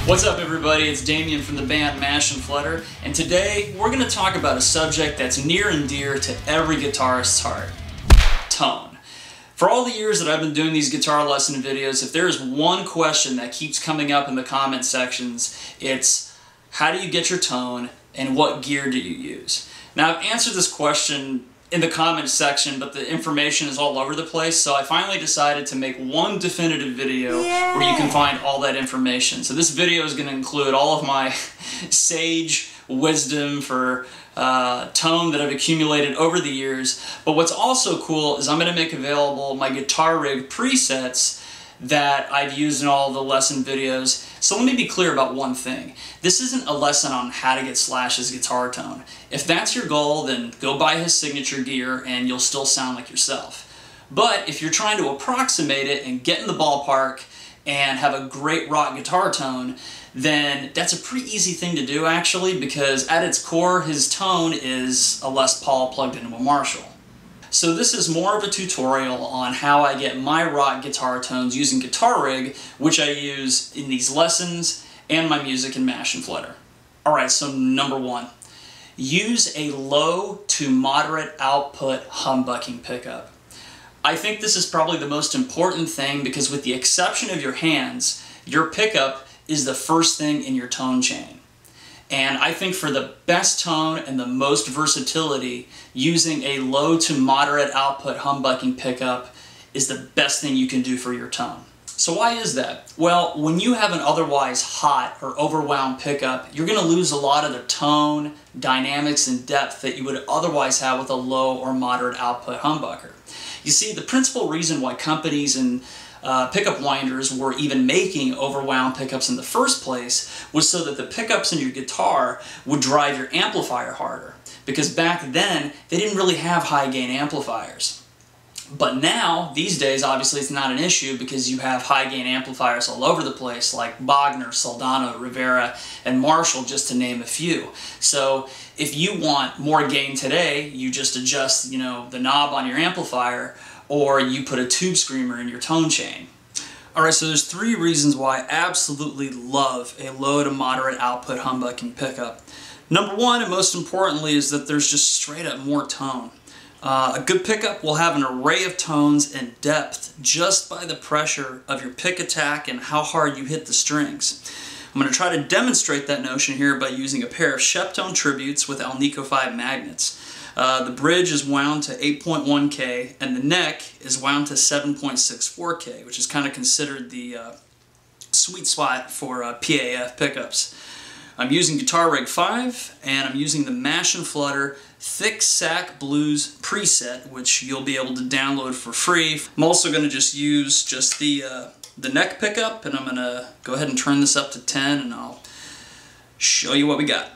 What's up, everybody? It's Damien from the band Mash and Flutter, and today we're going to talk about a subject that's near and dear to every guitarist's heart: tone. For all the years that I've been doing these guitar lesson videos, if there is one question that keeps coming up in the comment sections, it's how do you get your tone and what gear do you use? Now, I've answered this question in the comment section, but the information is all over the place, so I finally decided to make one definitive video where you can find all that information. So this video is going to include all of my sage wisdom for tone that I've accumulated over the years, but what's also cool is I'm going to make available my guitar rig presets that I've used in all the lesson videos. So let me be clear about one thing. This isn't a lesson on how to get Slash's guitar tone. If that's your goal, then go buy his signature gear and you'll still sound like yourself. But if you're trying to approximate it and get in the ballpark and have a great rock guitar tone, then that's a pretty easy thing to do, actually, because at its core, his tone is a Les Paul plugged into a Marshall. So this is more of a tutorial on how I get my rock guitar tones using Guitar Rig, which I use in these lessons and my music in Mash and Flutter. Alright, so number one, use a low to moderate output humbucking pickup. I think this is probably the most important thing because with the exception of your hands, your pickup is the first thing in your tone chain. And I think for the best tone and the most versatility, using a low to moderate output humbucking pickup is the best thing you can do for your tone. So why is that? Well, when you have an otherwise hot or overwound pickup, you're going to lose a lot of the tone, dynamics, and depth that you would otherwise have with a low or moderate output humbucker. You see, the principal reason why companies and pickup winders were even making overwound pickups in the first place was so that the pickups in your guitar would drive your amplifier harder. Because back then, they didn't really have high gain amplifiers. But now, these days, obviously it's not an issue because you have high gain amplifiers all over the place like Bogner, Soldano, Rivera, and Marshall, just to name a few. So if you want more gain today, you just adjust, the knob on your amplifier, or you put a tube screamer in your tone chain. Alright, so there's three reasons why I absolutely love a low to moderate output humbucking pickup. Number one, and most importantly, is that there's just straight up more tone. A good pickup will have an array of tones and depth just by the pressure of your pick attack and how hard you hit the strings. I'm going to try to demonstrate that notion here by using a pair of Sheptone Tributes with Alnico 5 magnets. The bridge is wound to 8.1K and the neck is wound to 7.64K, which is kind of considered the sweet spot for PAF pickups. I'm using Guitar Rig 5 and I'm using the Mash and Flutter THICKSACK Blues preset, which you'll be able to download for free. I'm also going to just use the neck pickup, and I'm going to go ahead and turn this up to 10 and I'll show you what we got.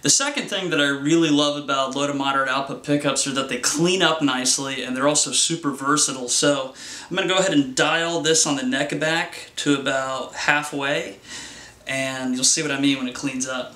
The second thing that I really love about low to moderate output pickups are that they clean up nicely and they're also super versatile. So I'm going to go ahead and dial this on the neck back to about halfway and you'll see what I mean when it cleans up.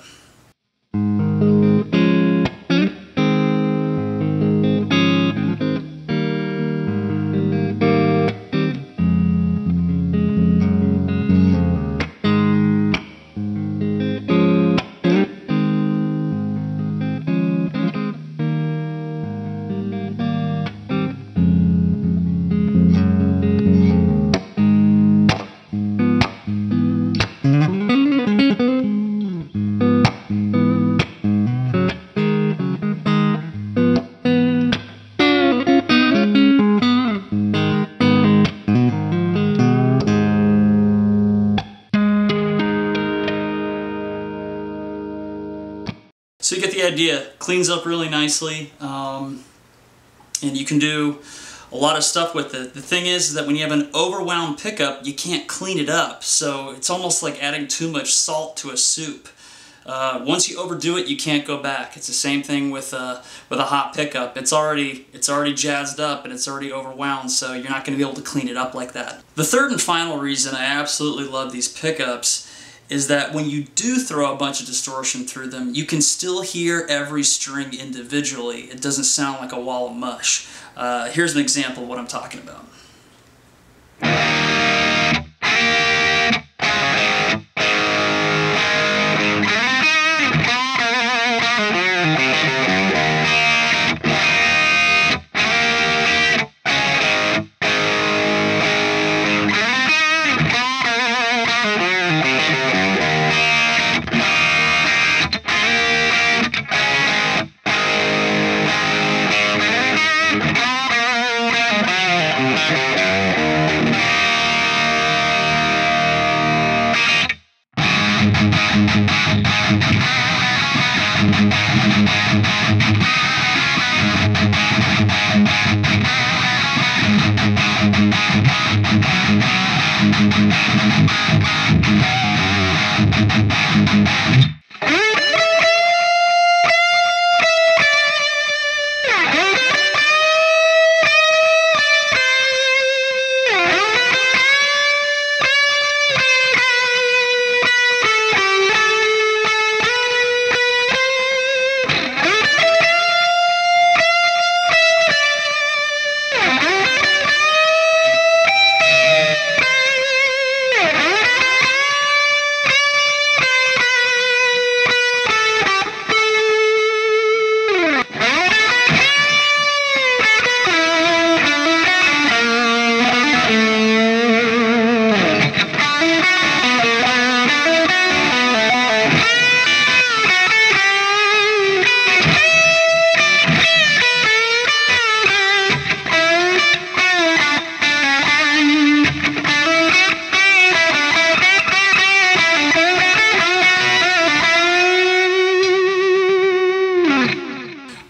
the idea. Cleans up really nicely, and you can do a lot of stuff with it. The thing is that when you have an overwound pickup, you can't clean it up, so it's almost like adding too much salt to a soup. Once you overdo it, you can't go back. It's the same thing with a hot pickup. It's already jazzed up and it's already overwound, so you're not going to be able to clean it up like that. The third and final reason I absolutely love these pickups is that when you do throw a bunch of distortion through them, you can still hear every string individually. It doesn't sound like a wall of mush. Here's an example of what I'm talking about.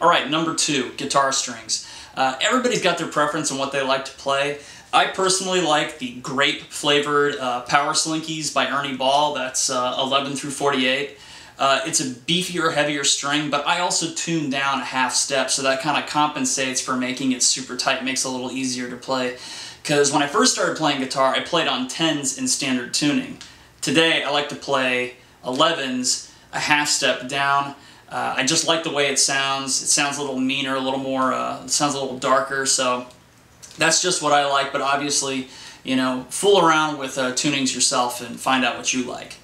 Alright, number 2, guitar strings. Everybody's got their preference on what they like to play. I personally like the grape-flavored Power Slinkies by Ernie Ball. That's 11 through 48. It's a beefier, heavier string, but I also tune down a half step, so that kind of compensates for making it super tight, makes it a little easier to play. Because when I first started playing guitar, I played on 10s in standard tuning. Today, I like to play 11s, a half step down. I just like the way it sounds. It sounds a little meaner, a little more, it sounds a little darker, so that's just what I like, but obviously, you know, fool around with tunings yourself and find out what you like.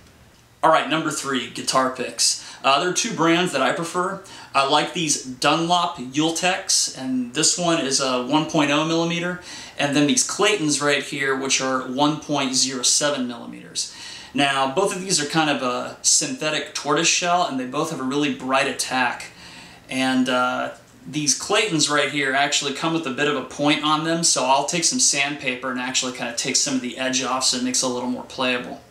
Alright, number 3, guitar picks. There are 2 brands that I prefer. I like these Dunlop Ultecs, and this one is a 1.0 millimeter, and then these Claytons right here, which are 1.07 millimeters. Now, both of these are kind of a synthetic tortoise shell, and they both have a really bright attack. And these Claytons right here actually come with a bit of a point on them, so I'll take some sandpaper and actually kind of take some of the edge off so it makes it a little more playable.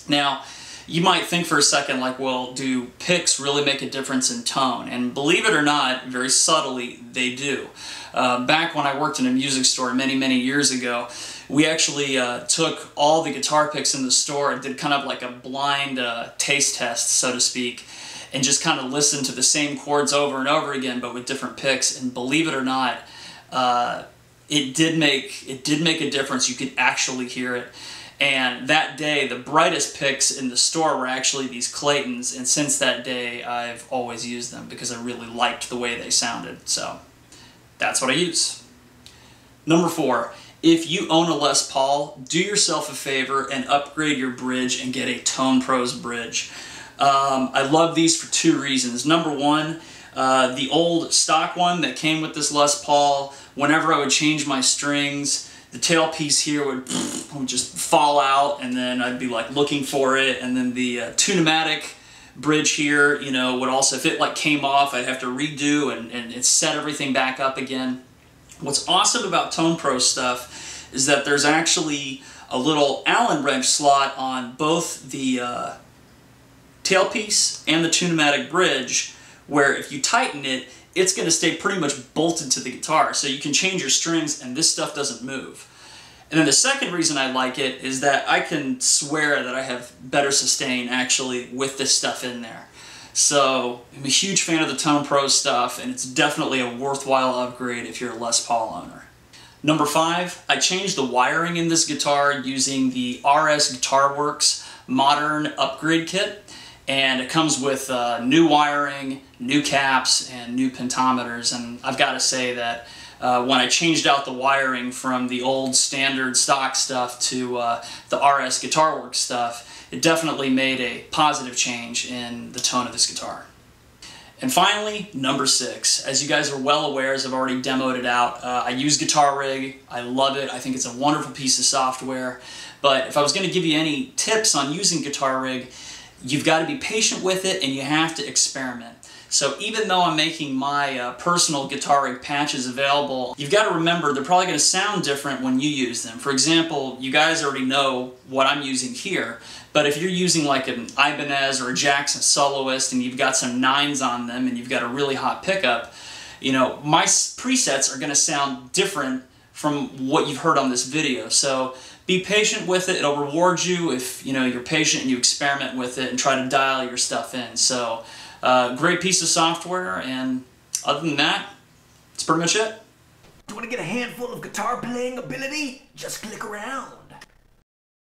Now, you might think for a second, like, well, do picks really make a difference in tone? And believe it or not, very subtly, they do. Back when I worked in a music store many, many years ago, we actually took all the guitar picks in the store and did kind of like a blind taste test, so to speak, and just kind of listened to the same chords over and over again, but with different picks. And believe it or not, it did make a difference. You could actually hear it. And that day, the brightest picks in the store were actually these Claytons, and since that day, I've always used them because I really liked the way they sounded. So that's what I use. Number 4, if you own a Les Paul, do yourself a favor and upgrade your bridge and get a Tone Pros bridge. I love these for 2 reasons. Number 1, the old stock one that came with this Les Paul, whenever I would change my strings, the tailpiece here would just fall out, and then I'd be like looking for it, and then the Tune-O-Matic bridge here, you know, would also, if it like came off, I'd have to redo and set everything back up again. What's awesome about Tone Pro stuff is that there's actually a little Allen wrench slot on both the tailpiece and the Tune-O-Matic bridge, where if you tighten it, it's going to stay pretty much bolted to the guitar. So you can change your strings and this stuff doesn't move. And then the second reason I like it is that I can swear that I have better sustain actually with this stuff in there. So I'm a huge fan of the Tone Pro stuff, and it's definitely a worthwhile upgrade if you're a Les Paul owner. Number 5, I changed the wiring in this guitar using the RS Guitar Works Modern Upgrade Kit, and it comes with new wiring, new caps, and new pentometers. And I've got to say that when I changed out the wiring from the old standard stock stuff to the RS Guitar Works stuff, it definitely made a positive change in the tone of this guitar. And finally, number 6. As you guys are well aware, as I've already demoed it out, I use Guitar Rig. I love it. I think it's a wonderful piece of software. But if I was going to give you any tips on using Guitar Rig, you've got to be patient with it and you have to experiment. So even though I'm making my personal Guitar Rig patches available, you've got to remember they're probably going to sound different when you use them. For example, you guys already know what I'm using here, but if you're using like an Ibanez or a Jackson Soloist and you've got some 9s on them and you've got a really hot pickup, you know, my presets are going to sound different from what you've heard on this video. So be patient with it. It'll reward you if you're patient and you experiment with it and try to dial your stuff in. So great piece of software, and other than that, that's pretty much it. Do you want to get a handful of guitar playing ability? Just click around.